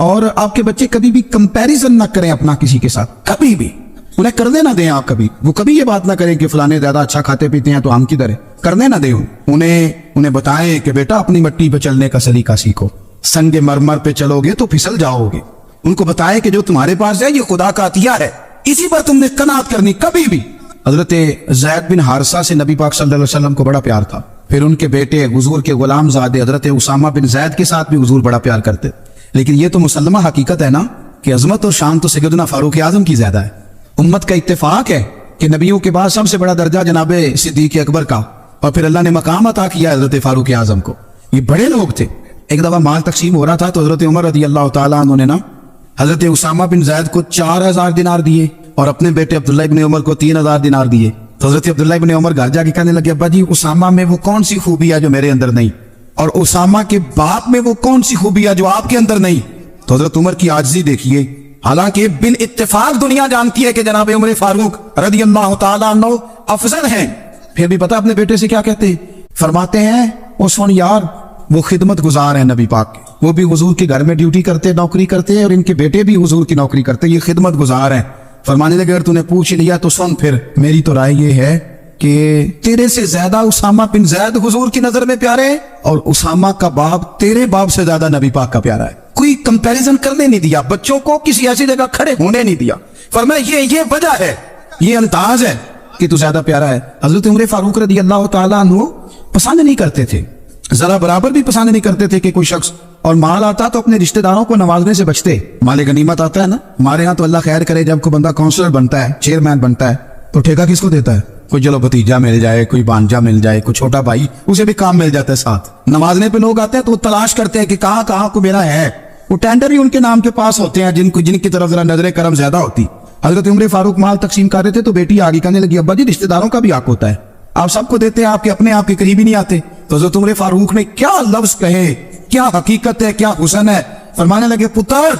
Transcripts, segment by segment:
اور آپ کے بچے کبھی بھی کمپیریزن نہ کریں اپنا کسی کے ساتھ, کبھی بھی انہیں کرنے نہ دیں آپ, کبھی وہ کبھی یہ بات نہ کریں کہ فلانے زیادہ اچھا کھاتے پیتے ہیں تو ہم کدھر ہے, کرنے نہ دیں. انہیں بتائیں کہ بیٹا اپنی مٹی پہ چلنے کا سلیقہ سیکھو, سنگ مرمر پہ چلو گے تو پھسل جاؤ گے. ان کو بتائیں کہ جو تمہارے پاس ہے یہ خدا کا عطیہ ہے, اسی پر تم نے قناعت کرنی کبھی بھی. حضرت زید بن حارثہ سے نبی پاک صلی اللہ علیہ وسلم کو بڑا پیار تھا. پھر ان کے بیٹے حضور کے غلام زادے حضرت اسامہ بن زید کے ساتھ بھی حضور بڑا پیار کرتے. لیکن یہ تو مسلمہ حقیقت ہے نا کہ عظمت اور شان تو سیدنا فاروق اعظم کی زیادہ ہے. امت کا اتفاق ہے کہ نبیوں کے بعد سب سے بڑا درجہ جناب صدیق اکبر کا, اور پھر اللہ نے مقام عطا کیا حضرت فاروق اعظم کو. یہ بڑے لوگ تھے. ایک دفعہ مال تقسیم ہو رہا تھا تو حضرت عمر رضی اللہ تعالیٰ عنہ نے نا حضرت اسامہ بن زید کو 4000 دینار دیے اور اپنے بیٹے عبداللہ ابن عمر کو 3000 دینار دیے. تو حضرت عبداللہ ابن عمر گھر جا کے کہنے لگے, ابا جی اسامہ میں وہ کون سی خوبی ہے جو میرے اندر نہیں, اور اسامہ کے باپ میں وہ کون سی خوبی ہے جو آپ کے اندر نہیں. تو حضرت عمر کی عاجزی دیکھیے, حالانکہ بال اتفاق دنیا جانتی ہے کہ جناب عمر فاروق رضی اللہ تعالیٰ عنہ افضل ہیں, پھر بھی پتہ اپنے بیٹے سے کیا کہتے ہیں, فرماتے ہیں او سن یار وہ خدمت گزار ہیں نبی پاک کے, وہ بھی حضور کے گھر میں ڈیوٹی کرتے, نوکری کرتے, اور ان کے بیٹے بھی حضور کی نوکری کرتے, یہ خدمت گزار ہیں. فرمانے لگے اگر تو نے پوچھ لیا تو سن, پھر میری تو رائے یہ ہے کہ تیرے سے زیادہ اسامہ بن زید حضور کی نظر میں پیارے ہیں, اور اسامہ کا باپ تیرے باپ سے زیادہ نبی پاک کا پیارا ہے. کوئی کمپیریزن کرنے نہیں دیا, بچوں کو کسی ایسی جگہ کھڑے ہونے نہیں دیا. فرمایا یہ وجہ ہے, یہ انداز ہے کہ تو زیادہ پیارا ہے. حضرت عمر فاروق رضی اللہ تعالیٰ عنہ پسند نہیں کرتے تھے, ذرا برابر بھی پسند نہیں کرتے تھے کہ کوئی شخص, اور مال آتا تو اپنے رشتہ داروں کو نوازنے سے بچتے. مال غنیمت آتا ہے نا, ہمارے ہاں تو اللہ خیر کرے جب کوئی بندہ کونسلر بنتا ہے, چیئرمین بنتا ہے, تو ٹھیکہ کس کو دیتا ہے, کوئی چلو بھتیجا مل جائے, کوئی بانجا مل جائے, کوئی چھوٹا بھائی, اسے بھی کام مل جاتا ہے ساتھ. نوازنے پہ لوگ آتے ہیں تو وہ تلاش کرتے ہیں کہ کہاں کو میرا ہے, وہ ٹینڈر ہی ان کے نام کے پاس ہوتے ہیں جن کی طرف ذرا نظر کرم زیادہ ہوتی. حضرت عمر فاروق مال تقسیم کر رہے تھے تو بیٹی آگے کہنے لگی, ابا جی رشتہ داروں کا بھی حق ہوتا ہے, آپ سب کو دیتے ہیں, آپ کے اپنے آپ کے قریب ہی نہیں آتے. تو حضرت عمر فاروق نے کیا لفظ کہے, کیا حقیقت ہے, کیا حسن ہے. فرمانے لگے پتر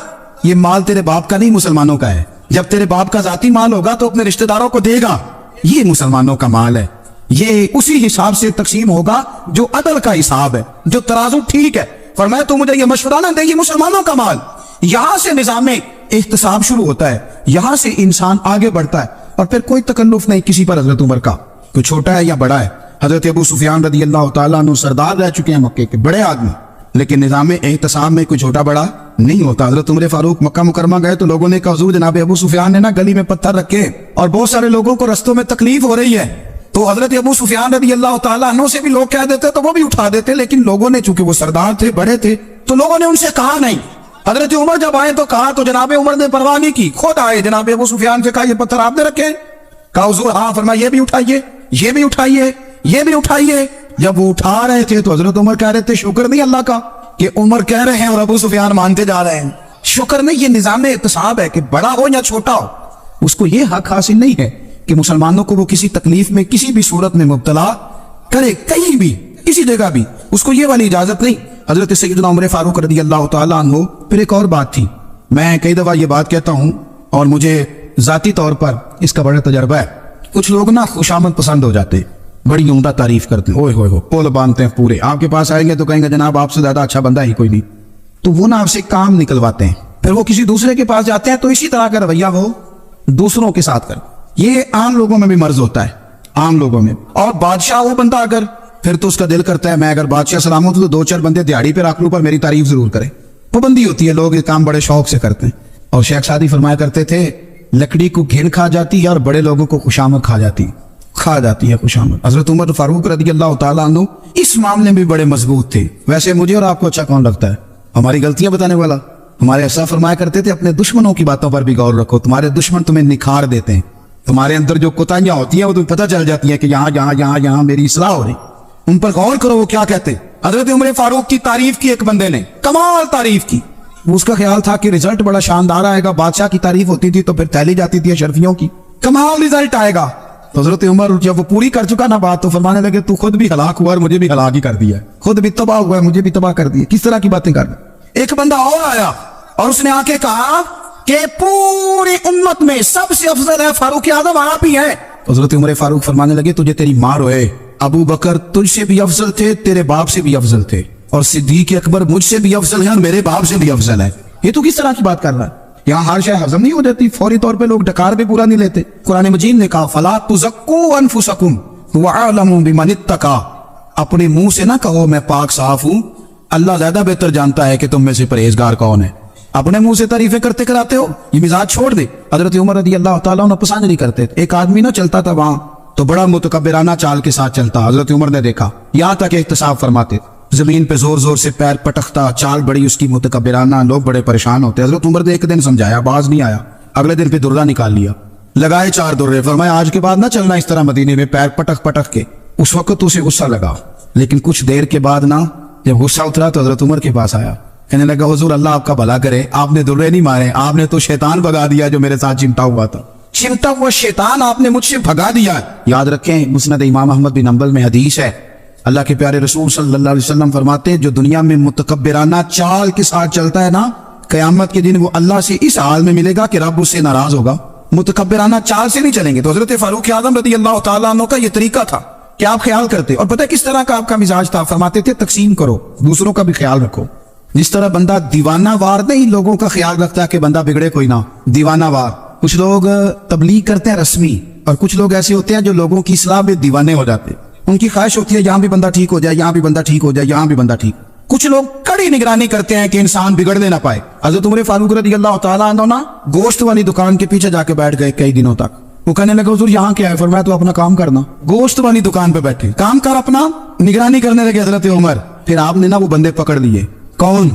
یہ مال تیرے باپ کا نہیں مسلمانوں کا ہے, جب تیرے باپ کا ذاتی مال ہوگا تو اپنے رشتہ داروں کو دے گا, یہ مسلمانوں کا مال ہے, یہ اسی حساب سے تقسیم ہوگا جو عدل کا حساب ہے, جو ترازو ٹھیک ہے. فرمایا تو مجھے یہ مشورہ نہ دے, یہ مسلمانوں کا مال. یہاں سے نظام احتساب شروع ہوتا ہے, یہاں سے انسان آگے بڑھتا ہے, اور پھر کوئی تکلف نہیں کسی پر حضرت عمر کا, کوئی چھوٹا ہے یا بڑا ہے. حضرت ابو سفیان رضی اللہ تعالیٰ عنہ سردار رہ چکے ہیں مکے کے, بڑے آدمی, لیکن نظام احتساب میں کوئی چھوٹا بڑا نہیں ہوتا. حضرت عمر فاروق مکہ مکرمہ گئے تو لوگوں نے کہا حضور جناب ابو سفیان نے نا گلی میں پتھر رکھے اور بہت سارے لوگوں کو رستوں میں تکلیف ہو رہی ہے. تو حضرت ابو سفیان رضی اللہ تعالیٰ عنہ سے بھی لوگ کہہ دیتے تو وہ بھی اٹھا دیتے, لیکن لوگوں نے چونکہ وہ سردار تھے, بڑے تھے, تو لوگوں نے ان سے کہا نہیں. حضرت عمر جب آئے تو کہا, تو جناب عمر نے پرواہ نہیں کی, خود آئے جناب ابو سفیان سے کہا یہ پتھر آپ نے رکھے, کہا حضور ہاں. فرمایا یہ بھی اٹھائیے, یہ بھی اٹھائیے, یہ بھی اٹھائیے. جب وہ اٹھا رہے تھے تو حضرت عمر کہہ رہے تھے شکر نہیں اللہ کا کہ عمر کہہ رہے ہیں اور ابو سفیان مانتے جا رہے ہیں. شکر نہیں, یہ نظام احتساب ہے کہ بڑا ہو یا چھوٹا ہو, اس کو یہ حق حاصل نہیں ہے کہ مسلمانوں کو وہ کسی تکلیف میں کسی بھی صورت میں مبتلا کرے, کہیں بھی کسی جگہ بھی, اس کو یہ والی اجازت نہیں. حضرت سیدنا عمر فاروق رضی اللہ تعالیٰ عنہ. پھر ایک اور بات تھی, میں کئی دفعہ یہ بات کہتا ہوں اور مجھے ذاتی طور پر اس کا بڑا تجربہ ہے. کچھ لوگ نا خوشامد پسند ہو جاتے, بڑی عمدہ تعریف کرتے ہیں, اوئے ہوئے ہو پول باندھتے ہیں پورے, آپ کے پاس آئیں گے تو کہیں گے جناب آپ سے زیادہ اچھا بندہ ہی کوئی نہیں, تو وہ نا آپ سے کام نکلواتے ہیں. پھر وہ کسی دوسرے کے پاس جاتے ہیں تو اسی طرح کا رویہ وہ دوسروں کے ساتھ کر. یہ عام لوگوں میں بھی مرض ہوتا ہے, عام لوگوں میں. اور بادشاہ وہ بندہ اگر, پھر تو اس کا دل کرتا ہے میں اگر بادشاہ سلامت ہوں تو 2-4 بندے دیہڑی پہ رکھ لوں پر میری تعریف ضرور کریں. پابندی ہوتی ہے, لوگ یہ کام بڑے شوق سے کرتے ہیں. اور شیخ سعدی فرمایا کرتے تھے لکڑی کو گھن کھا جاتی ہے اور بڑے لوگوں کو خوشامد کھا جاتی ہے خوشامد. حضرت عمر فاروق رضی اللہ تعالیٰ عنہ اس معاملے میں بھی بڑے مضبوط تھے. ویسے مجھے اور آپ کو اچھا کون لگتا ہے, ہماری غلطیاں بتانے والا. ہمارے ایسا فرمایا کرتے تھے اپنے دشمنوں کی باتوں پر بھی غور رکھو, تمہارے دشمن تمہیں نکھار دیتے ہیں, تمہارے اندر جو کوتاہیاں ہوتی ہیں وہ تمہیں پتہ چل جاتی ہیں کہ یہاں میری اصلاح ہو رہی, ان پر غور کرو وہ کیا کہتے. حضرت عمر فاروق کی تعریف کی ایک بندے نے, کمال تعریف کی. اس کا خیال تھا کہ رزلٹ بڑا شاندار آئے گا, بادشاہ کی تعریف ہوتی تھی تو پھر تیلی جاتی تھی اشرفیوں کی, کمال رزلٹ آئے گا. تو حضرت عمر جب وہ پوری کر چکا نا بات تو فرمانے لگے تو خود بھی ہلاک ہوا اور مجھے بھی ہلاک ہی کر دیا, خود بھی تباہ ہوا ہے مجھے بھی تباہ کر دیا. کس طرح کی باتیں کر رہے. ایک بندہ اور آیا اور اس نے آ کے کہا کہ پوری امت میں سب سے افضل ہے فاروق اعظم آپ ہی ہیں. حضرت عمر فاروق فرمانے لگے تجھے تیری ماں روئے, ابو بکر تجھ سے بھی افضل تھے, تیرے باپ سے بھی افضل تھے, اور صدیق اکبر مجھ سے بھی افضل ہیں اور میرے باپ سے بھی افضل ہے. یہ تو کس طرح کی بات کر رہا ہے؟ یہاں ہر شے ہضم نہیں ہو جاتی، فوری طور پہ لوگ ڈکار بھی پورا نہیں لیتے۔ قرآن مجید نے کہا فلا تزکوا انفسکم هو اعلم بمن اتقى، اپنے منہ سے نہ کہو میں پاک صاف ہوں، اللہ زیادہ بہتر جانتا ہے کہ تم میں سے پرہیزگار کون ہے۔ اپنے منہ سے تعریفیں کرتے کراتے ہو، یہ مزاج چھوڑ دے۔ حضرت عمر رضی اللہ تعالیٰ عنہ پسند نہیں کرتے تھے، ایک آدمی نہ چلتا تھا وہاں تو بڑا متکبرانہ چال کے ساتھ چلتا، حضرت عمر نے دیکھا، یہاں تک احتساب فرماتے، زمین پہ زور زور سے پیر پٹکتا، چال بڑی اس کی متکبرانہ، لوگ بڑے پریشان ہوتے۔ حضرت عمر نے ایک دن سمجھایا، باز نہیں آیا، اگلے دن پہ درہ نکال لیا، لگائے 4 درے، فرمایا آج کے بعد نہ چلنا اس طرح مدینے میں پیر پٹک پٹک کے۔ اس وقت اسے غصہ لگا، لیکن کچھ دیر کے بعد نا جب غصہ اترا تو حضرت عمر کے پاس آیا، کہنے لگا حضور اللہ آپ کا بھلا کرے، آپ نے درے نہیں مارے، آپ نے تو شیطان بھگا دیا جو میرے ساتھ چمٹا ہوا تھا، چمٹا ہوا شیطان آپ نے مجھ سے بھگا دیا۔ یاد رکھیں مسند امام احمد بن حنبل میں حدیث ہے، اللہ کے پیارے رسول صلی اللہ علیہ وسلم فرماتے ہیں جو دنیا میں متکبرانہ چال کے ساتھ چلتا ہے نا، قیامت کے دن وہ اللہ سے اس حال میں ملے گا کہ رب اس سے ناراض ہوگا۔ متکبرانہ چال سے نہیں چلیں گے۔ تو حضرت فاروق اعظم رضی اللہ تعالیٰ عنہ کا یہ طریقہ تھا کہ آپ خیال کرتے، اور پتہ کس طرح کا آپ کا مزاج تھا، فرماتے تھے تقسیم کرو، دوسروں کا بھی خیال رکھو۔ جس طرح بندہ دیوانہ وار نہیں لوگوں کا خیال رکھتا ہے کہ بندہ بگڑے کوئی نہ، دیوانہ وار۔ کچھ لوگ تبلیغ کرتے ہیں رسمی، اور کچھ لوگ ایسے ہوتے ہیں جو لوگوں کی اصلاح میں دیوانے ہو جاتے، ان کی خواہش ہوتی ہے یہاں بھی بندہ ٹھیک ہو جائے، یہاں بھی بندہ ٹھیک ہو جائے، یہاں بھی بندہ ٹھیک۔ کچھ لوگ کڑی نگرانی کرتے ہیں کہ انسان بگڑنے نہ پائے۔ حضرت عمر فاروق رضی اللہ تعالیٰ عنہ نا گوشت والی دکان کے پیچھے جا کے بیٹھ گئے کئی دنوں تک۔ وہ کہنے لگا حضور یہاں کیا ہے؟ فرمایا تو اپنا کام کرنا، گوشت والی دکان پہ بیٹھے کام کر اپنا، نگرانی کرنے لگے حضرت عمر۔ پھر آپ نے نا وہ بندے پکڑ لیے، کون؟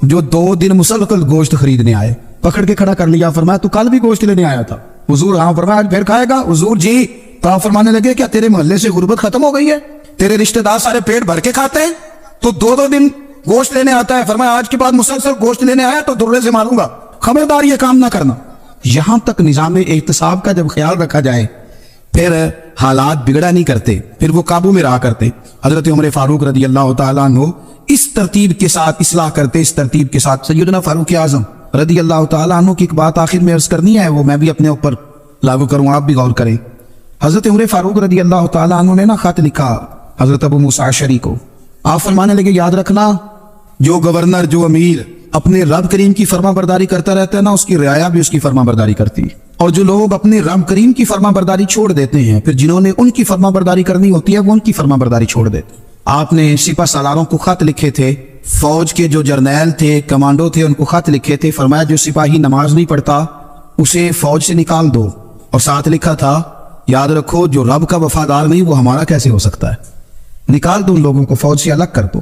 جو 2 دن مسلسل گوشت خریدنے آئے، پکڑ کے کھڑا کر لیا، فرمایا تو کل بھی گوشت لینے آیا تھا؟ حضور ہاں۔ فرمایا پھر کھائے گا؟ حضور جی۔ تو آپ فرمانے لگے کیا تیرے محلے سے غربت ختم ہو گئی ہے؟ تیرے رشتہ دار سارے پیٹ بھر کے کھاتے ہیں تو 2 دن گوشت لینے آتا ہے؟ فرمایا آج کے بعد مسلسل گوشت لینے آیا تو درے سے ماروں گا، خبردار یہ کام نہ کرنا۔ یہاں تک نظام احتساب کا جب خیال رکھا جائے پھر حالات بگڑا نہیں کرتے، پھر وہ قابو میں رہا کرتے۔ حضرت عمر فاروق رضی اللہ تعالیٰ عنہ اس ترتیب کے ساتھ اصلاح کرتے، اس ترتیب کے ساتھ۔ سیدنا فاروق اعظم رضی اللہ تعالیٰ عنہ کی ایک بات آخر میں عرض کرنی ہے، وہ میں بھی اپنے اوپر لاگو کروں، آپ بھی غور کریں۔ حضرت عمر فاروق رضی اللہ تعالیٰ عنہ نے نا خط لکھا حضرت ابو موسیٰ اشعری کو، آپ فرمانے لگے یاد رکھنا جو گورنر، جو امیر اپنے رب کریم کی فرما برداری کرتا رہتا ہے نا، اس کی رعایا بھی اس کی فرما برداری کرتی ہے۔ اور جو لوگ اپنے رب کریم کی فرما برداری چھوڑ دیتے ہیں، پھر جنہوں نے ان کی فرما برداری کرنی ہوتی ہے وہ ان کی فرما برداری چھوڑ دیتے ہیں۔ آپ نے سپہ سالاروں کو خط لکھے تھے، فوج کے جو جرنیل تھے، کمانڈو تھے، ان کو خط لکھے تھے، فرمایا جو سپاہی نماز نہیں پڑھتا اسے فوج سے نکال دو، اور ساتھ لکھا تھا یاد رکھو جو رب کا وفادار نہیں وہ ہمارا کیسے ہو سکتا ہے، نکال دو ان لوگوں کو، فوج سے الگ کر دو۔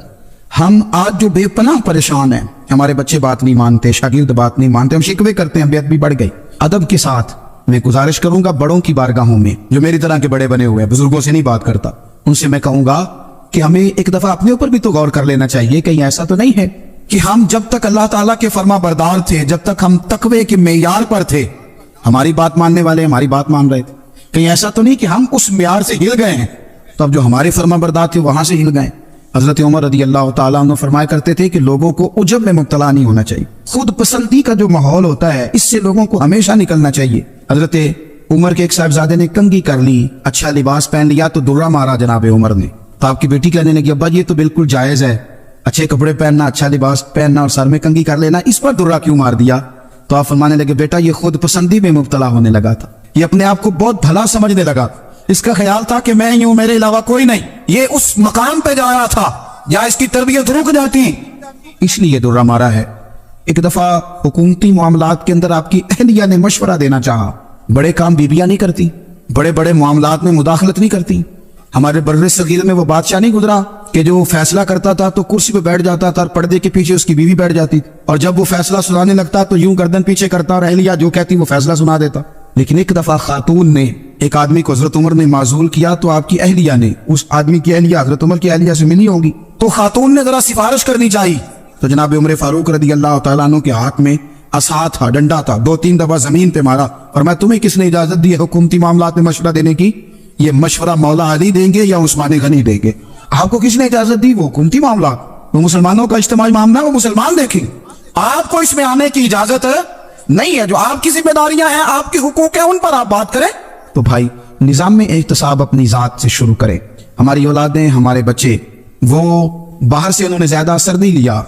ہم آج جو بے پناہ پریشان ہیں، ہمارے بچے بات نہیں مانتے، شاگرد بات نہیں مانتے، ہم شکوے کرتے ہیں، بیعت بھی بڑھ گئی۔ ادب کے ساتھ میں گزارش کروں گا بڑوں کی بارگاہوں میں، جو میری طرح کے بڑے بنے ہوئے ہیں، بزرگوں سے نہیں بات کرتا، ان سے میں کہوں گا کہ ہمیں ایک دفعہ اپنے اوپر بھی تو غور کر لینا چاہیے، کہیں ایسا تو نہیں ہے کہ ہم جب تک اللہ تعالیٰ کے فرما بردار تھے، جب تک ہم تقوی کے معیار پر تھے، ہماری بات ماننے والے ہماری بات مان رہے تھے، کہیں ایسا تو نہیں کہ ہم اس معیار سے ہل گئے ہیں تو اب جو ہمارے فرما بردار تھے وہاں سے ہل گئے۔ حضرت عمر رضی اللہ تعالیٰ عنہ فرمایا کرتے تھے کہ لوگوں کو عجب میں مبتلا نہیں ہونا چاہیے، خود پسندی کا جو ماحول ہوتا ہے اس سے لوگوں کو ہمیشہ نکلنا چاہیے۔ حضرت عمر کے ایک صاحبزادے نے کنگھی کر لی، اچھا لباس پہن لیا تو درہ مارا جناب عمر نے، تو آپ کی بیٹی کہنے لگی ابا یہ تو بالکل جائز ہے، اچھے کپڑے پہننا، اچھا لباس پہننا اور سر میں کنگھی کر لینا، اس پر درہ کیوں مار دیا؟ تو آپ فرمانے لگے بیٹا یہ خود پسندی میں مبتلا ہونے لگا تھا، یہ اپنے آپ کو بہت بھلا سمجھنے لگا، اس کا خیال تھا کہ میں ہی ہوں، میرے علاوہ کوئی نہیں، یہ اس مقام پہ جا رہا تھا یا اس کی تربیت رک جاتی، اس لیے درہ مارا ہے۔ ایک دفعہ حکومتی معاملات کے اندر آپ کی اہلیہ نے مشورہ دینا چاہا، بڑے کام بیویاں نہیں کرتی، بڑے بڑے معاملات میں مداخلت نہیں کرتی۔ ہمارے بر صغیر میں وہ بادشاہ نہیں گزرا کہ جو فیصلہ کرتا تھا تو کرسی پہ بیٹھ جاتا تھا اور پردے کے پیچھے اس کی بیوی بیٹھ جاتی تھی، اور جب وہ فیصلہ سنانے لگتا تو یوں گردن پیچھے کرتا اور اہلیہ جو کہتی وہ فیصلہ سنا دیتا۔ لیکن ایک دفعہ خاتون نے ایک آدمی کو حضرت عمر نے معزول کیا تو آپ کی اہلیہ نے اس آدمی کی اہلیہ حضرت عمر کی اہلیہ سے ملی ہوگی، تو خاتون نے ذرا سفارش کرنی چاہیے، تو جناب عمر فاروق رضی اللہ تعالیٰ عنہ کے ہاتھ میں عصا تھا، ڈنڈا تھا، 2-3 دفعہ زمین پہ مارا، اور میں تمہیں کس نے اجازت دی ہے حکومتی معاملات میں مشورہ دینے کی؟ یہ مشورہ مولا علی دیں گے یا عثمان غنی دیں گے؟ آپ کو کس نے اجازت دی؟ وہ حکومتی معاملات، وہ مسلمانوں کا اجتماعی معاملہ، وہ مسلمان دیکھیں، آپ کو اس میں آنے کی اجازت نہیں ہے، جو آپ کی ذمہ داریاں ہیں، آپ کے حقوق ہیں، ان پر آپ بات کریں۔ تو بھائی نظام میں احتساب اپنی ذات سے شروع کریں۔ ہماری اولادیں، ہمارے بچے، وہ باہر سے انہوں نے زیادہ اثر نہیں لیا،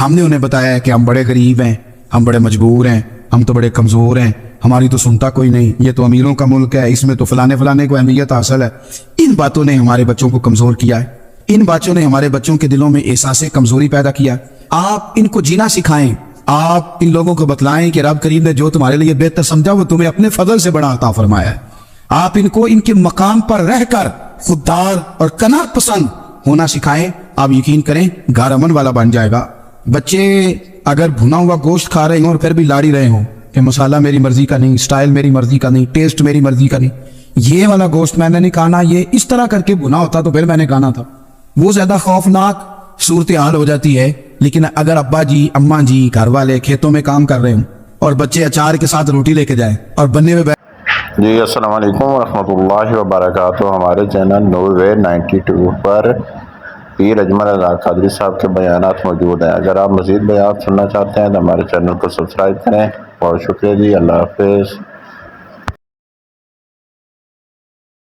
ہم نے انہیں بتایا کہ ہم بڑے غریب ہیں، ہم بڑے مجبور ہیں، ہم تو بڑے کمزور ہیں، ہماری تو سنتا کوئی نہیں، یہ تو امیروں کا ملک ہے، اس میں تو فلانے کو اہمیت حاصل ہے، ان باتوں نے ہمارے بچوں کو کمزور کیا ہے، ان باتوں نے ہمارے بچوں کے دلوں میں احساس کمزوری پیدا کیا۔ آپ ان کو جینا سکھائیں، آپ ان لوگوں کو بتلائیں کہ رب کریم نے جو تمہارے لیے بہتر سمجھا وہ تمہیں اپنے فضل سے بڑا عطا فرمایا ہے۔ آپ ان کو ان کے مقام پر رہ کر خوددار اور قناعت پسند ہونا سکھائیں، آپ یقین کریں گھر امن والا بن جائے گا۔ بچے اگر بھنا ہوا گوشت کھا رہے ہوں اور پھر بھی لاڑی رہے ہوں کہ مسالہ میری مرضی کا نہیں، سٹائل میری مرضی کا نہیں، ٹیسٹ میری مرضی کا نہیں، یہ والا گوشت میں نے نہیں کھانا، یہ اس طرح کر کے بھنا ہوتا تو پھر میں نے کھانا تھا، وہ زیادہ خوفناک صورتحال ہو جاتی ہے۔ لیکن اگر ابا جی اماں جی گھر والے کھیتوں میں کام کر رہے ہوں اور بچے اچار کے ساتھ روٹی لے کے جائیں اور بننے میں جی السلام علیکم ورحمۃ اللہ وبرکاتہ۔ ہمارے چینل نور وے 92 پر پیر اجمل اللہ قادری صاحب کے بیانات موجود ہیں۔ اگر آپ مزید بیانات سننا چاہتے ہیں تو ہمارے چینل کو سبسکرائب کریں۔ بہت شکریہ جی، اللہ حافظ۔